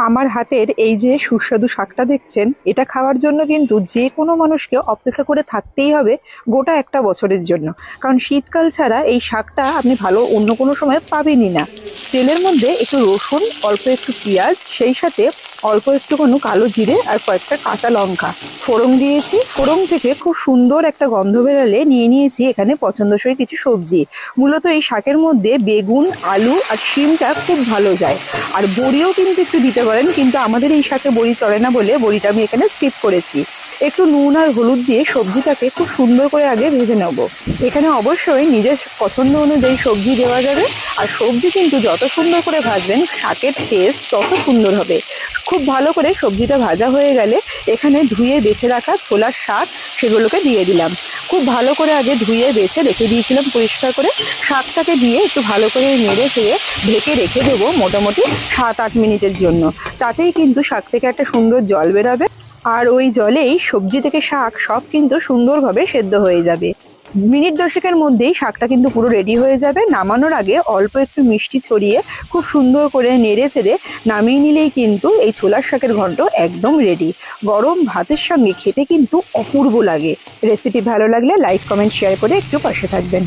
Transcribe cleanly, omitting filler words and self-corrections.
আমার হাতের এই যে সুস্বাদু শাকটা দেখছেন, এটা খাওয়ার জন্য কিন্তু যে কোনো মানুষকে অপেক্ষা করে থাকতেই হবে গোটা একটা বছরের জন্য। কারণ শীতকাল ছাড়া এই শাকটা আপনি ভালো অন্য কোনো সময় পাবেনই না। তেলের মধ্যে একটু রসুন, অল্প একটু পেঁয়াজ, সেই সাথে অল্প একটুখানি কালো জিরে আর কয়েকটা কাঁচা লঙ্কা ফোড়ন দিয়েছি। ফোড়ন থেকে খুব সুন্দর একটা গন্ধ বেরালে নিয়ে নিয়েছি এখানে পছন্দসই কিছু সবজি। মূলত এই শাকের মধ্যে বেগুন, আলু আর শিমটা খুব ভালো যায়। আর বড়িও কিন্তু একটু দিতে পারেন, কিন্তু আমাদের এই শাকে বড়ি চলে না বলে বড়িটা আমি এখানে স্কিপ করেছি। একটু নুন আর হলুদ দিয়ে সবজিটাকে খুব সুন্দর করে আগে ভেজে নেব। এখানে অবশ্যই নিজের পছন্দ অনুযায়ী সবজি দেওয়া যাবে। আর সবজি কিন্তু যত সুন্দর করে ভাজবেন শাকের টেস্ট তত সুন্দর হবে। খুব ভালো করে সবজিটা ভাজা হয়ে গেলে এখানে ধুয়ে বেছে রাখা ছোলার শাক সেগুলোকে দিয়ে দিলাম। খুব ভালো করে আগে ধুয়ে বেছে রেখে দিয়েছিলাম পরিষ্কার করে। শাকটাকে দিয়ে একটু ভালো করে নেড়ে চেড়ে ঢেকে রেখে দেবো মোটামুটি 7-8 মিনিটের জন্য। তাতেই কিন্তু শাক থেকে একটা সুন্দর জল বেরোবে। আর ওই জলেই সবজি থেকে শাক সব কিন্তু সুন্দরভাবে সেদ্ধ হয়ে যাবে। মিনিট 10-এর মধ্যেই শাকটা কিন্তু পুরো রেডি হয়ে যাবে। নামানোর আগে অল্প একটু মিষ্টি ছড়িয়ে খুব সুন্দর করে নেড়ে চেড়ে নামিয়ে নিলেই কিন্তু এই ছোলার শাকের ঘন্ট একদম রেডি। গরম ভাতের সঙ্গে খেতে কিন্তু অপূর্ব লাগে। রেসিপি ভালো লাগলে লাইক, কমেন্ট, শেয়ার করে একটু পাশে থাকবেন।